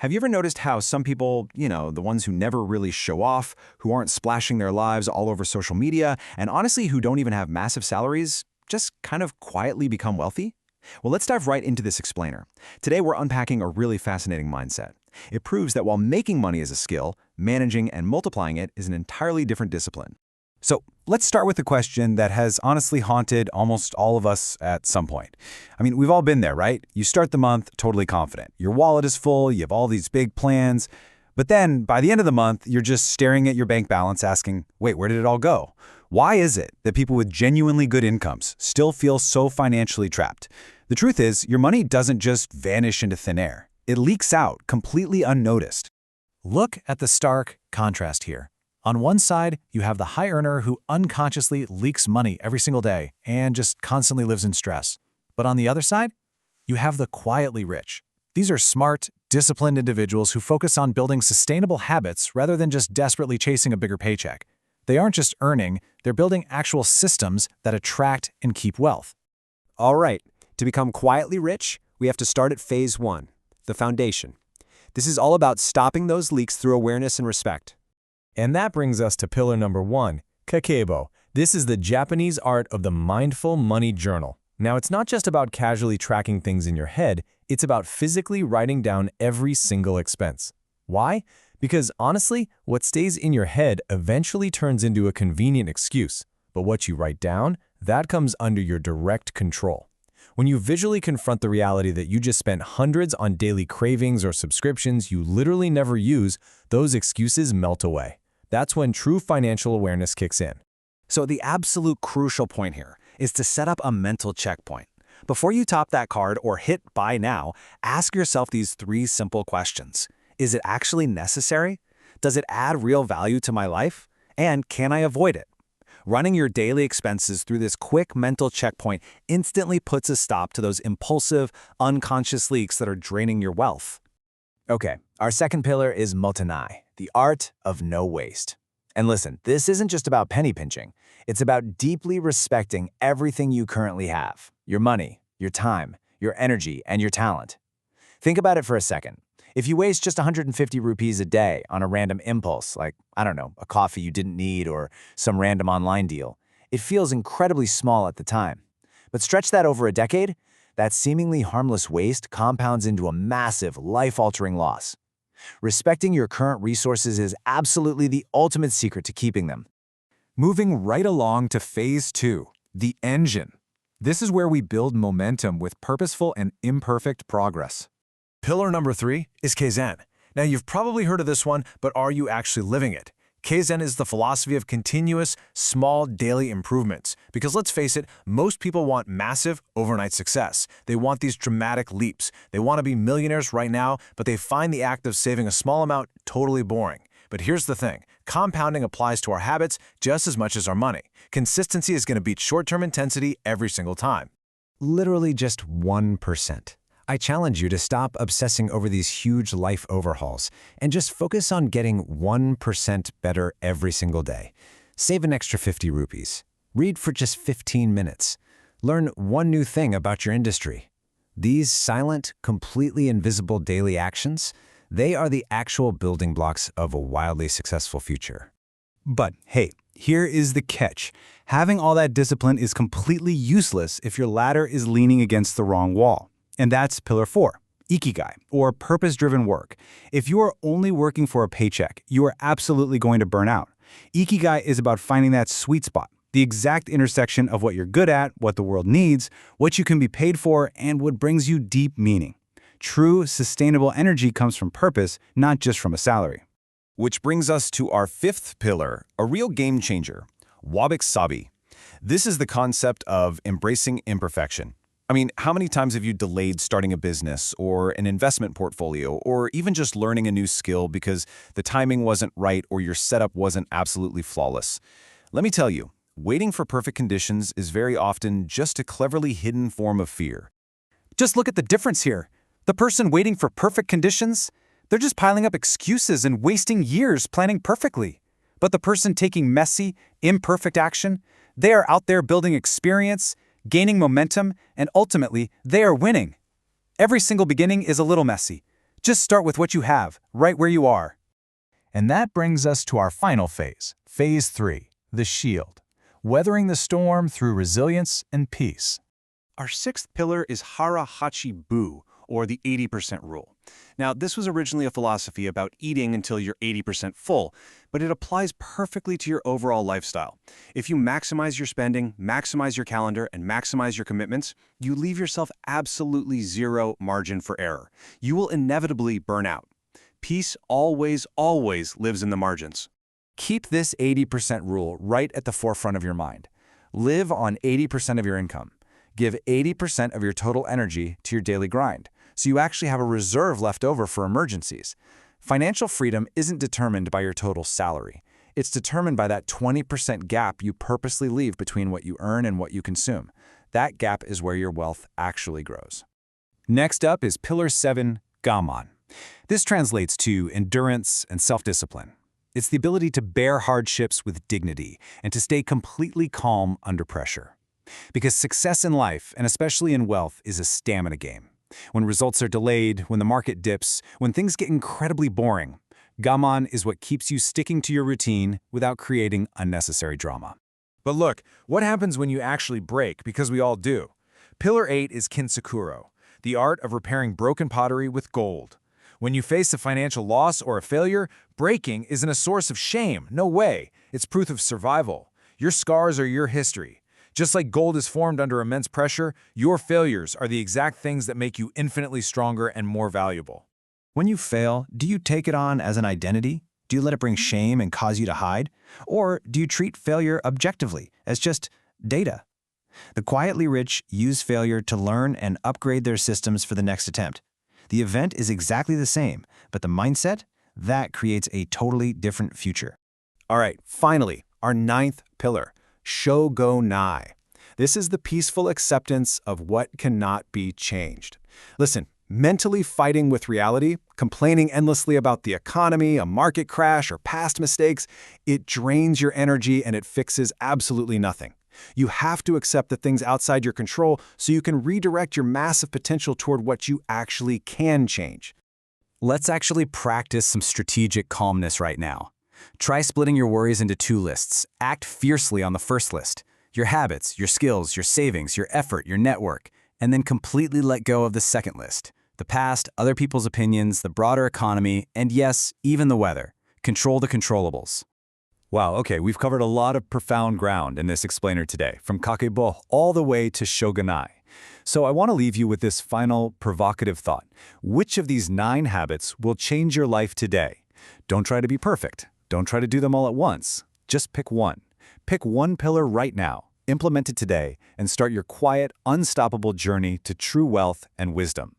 Have you ever noticed how some people, the ones who never really show off, who aren't splashing their lives all over social media, and honestly who don't even have massive salaries, just kind of quietly become wealthy? Well, let's dive right into this explainer. Today we're unpacking a really fascinating mindset. It proves that while making money is a skill, managing and multiplying it is an entirely different discipline. So let's start with a question that has honestly haunted almost all of us at some point. I mean, we've all been there, right? You start the month totally confident. Your wallet is full, you have all these big plans. But then by the end of the month, you're just staring at your bank balance asking, wait, where did it all go? Why is it that people with genuinely good incomes still feel so financially trapped? The truth is, your money doesn't just vanish into thin air. It leaks out completely unnoticed. Look at the stark contrast here. On one side, you have the high earner who unconsciously leaks money every single day and just constantly lives in stress. But on the other side, you have the quietly rich. These are smart, disciplined individuals who focus on building sustainable habits rather than just desperately chasing a bigger paycheck. They aren't just earning, they're building actual systems that attract and keep wealth. All right, to become quietly rich, we have to start at phase 1, the foundation. This is all about stopping those leaks through awareness and respect. And that brings us to pillar number 1, Kakeibo. This is the Japanese art of the mindful money journal. Now, it's not just about casually tracking things in your head, it's about physically writing down every single expense. Why? Because honestly, what stays in your head eventually turns into a convenient excuse. But what you write down, that comes under your direct control. When you visually confront the reality that you just spent hundreds on daily cravings or subscriptions you literally never use, those excuses melt away. That's when true financial awareness kicks in. So the absolute crucial point here is to set up a mental checkpoint. Before you top that card or hit buy now, ask yourself these 3 simple questions. Is it actually necessary? Does it add real value to my life? And can I avoid it? Running your daily expenses through this quick mental checkpoint instantly puts a stop to those impulsive, unconscious leaks that are draining your wealth. Okay, our second pillar is Mottainai, the art of no waste. And listen, this isn't just about penny pinching. It's about deeply respecting everything you currently have. Your money, your time, your energy, and your talent. Think about it for a second. If you waste just 150 rupees a day on a random impulse, like, I don't know, a coffee you didn't need or some random online deal, it feels incredibly small at the time. But stretch that over a decade, that seemingly harmless waste compounds into a massive, life-altering loss. Respecting your current resources is absolutely the ultimate secret to keeping them. Moving right along to phase 2, the engine. This is where we build momentum with purposeful and imperfect progress. Pillar number 3 is Kaizen. Now, you've probably heard of this one, but are you actually living it? Kaizen is the philosophy of continuous, small daily improvements. Because let's face it, most people want massive, overnight success. They want these dramatic leaps. They want to be millionaires right now, but they find the act of saving a small amount totally boring. But here's the thing. Compounding applies to our habits just as much as our money. Consistency is going to beat short-term intensity every single time. Literally just 1%. I challenge you to stop obsessing over these huge life overhauls and just focus on getting 1% better every single day. Save an extra 50 rupees. Read for just 15 minutes. Learn one new thing about your industry. These silent, completely invisible daily actions, they are the actual building blocks of a wildly successful future. But hey, here is the catch. Having all that discipline is completely useless if your ladder is leaning against the wrong wall. And that's pillar 4, Ikigai, or purpose-driven work. If you are only working for a paycheck, you are absolutely going to burn out. Ikigai is about finding that sweet spot, the exact intersection of what you're good at, what the world needs, what you can be paid for, and what brings you deep meaning. True, sustainable energy comes from purpose, not just from a salary. Which brings us to our 5th pillar, a real game changer, Wabi-sabi. This is the concept of embracing imperfection. I mean, how many times have you delayed starting a business or an investment portfolio or even just learning a new skill because the timing wasn't right or your setup wasn't absolutely flawless? Let me tell you, waiting for perfect conditions is very often just a cleverly hidden form of fear. Just look at the difference here. The person waiting for perfect conditions, they're just piling up excuses and wasting years planning perfectly. But the person taking messy, imperfect action, they are out there building experience, gaining momentum, and ultimately, they are winning. Every single beginning is a little messy. Just start with what you have, right where you are. And that brings us to our final phase, Phase 3, the shield. Weathering the storm through resilience and peace. Our sixth pillar is Hara Hachi Bu, or the 80% rule. Now, this was originally a philosophy about eating until you're 80% full, but it applies perfectly to your overall lifestyle. If you maximize your spending, maximize your calendar, and maximize your commitments, you leave yourself absolutely zero margin for error. You will inevitably burn out. Peace always, always lives in the margins. Keep this 80% rule right at the forefront of your mind. Live on 80% of your income. Give 80% of your total energy to your daily grind, so you actually have a reserve left over for emergencies. Financial freedom isn't determined by your total salary. It's determined by that 20% gap you purposely leave between what you earn and what you consume. That gap is where your wealth actually grows. Next up is Pillar 7, Gaman. This translates to endurance and self-discipline. It's the ability to bear hardships with dignity and to stay completely calm under pressure. Because success in life, and especially in wealth, is a stamina game. When results are delayed, when the market dips, when things get incredibly boring, Gaman is what keeps you sticking to your routine without creating unnecessary drama. But look, what happens when you actually break? Because we all do. Pillar 8 is Kintsukuroi, the art of repairing broken pottery with gold. When you face a financial loss or a failure, breaking isn't a source of shame. No way. It's proof of survival. Your scars are your history. Just like gold is formed under immense pressure, your failures are the exact things that make you infinitely stronger and more valuable. When you fail, do you take it on as an identity? Do you let it bring shame and cause you to hide? Or do you treat failure objectively, as just data? The quietly rich use failure to learn and upgrade their systems for the next attempt. The event is exactly the same, but the mindset, that creates a totally different future. All right, finally, our 9th pillar, Shoganai. This is the peaceful acceptance of what cannot be changed. Listen, mentally fighting with reality, complaining endlessly about the economy, a market crash, or past mistakes, it drains your energy and it fixes absolutely nothing. You have to accept the things outside your control so you can redirect your massive potential toward what you actually can change. Let's actually practice some strategic calmness right now. Try splitting your worries into 2 lists. Act fiercely on the first list. Your habits, your skills, your savings, your effort, your network. And then completely let go of the second list. The past, other people's opinions, the broader economy, and yes, even the weather. Control the controllables. Wow, okay, we've covered a lot of profound ground in this explainer today, from Kakeibo all the way to Shoganai. So I want to leave you with this final provocative thought. Which of these 9 habits will change your life today? Don't try to be perfect. Don't try to do them all at once. Just pick one. Pick one pillar right now, implement it today, and start your quiet, unstoppable journey to true wealth and wisdom.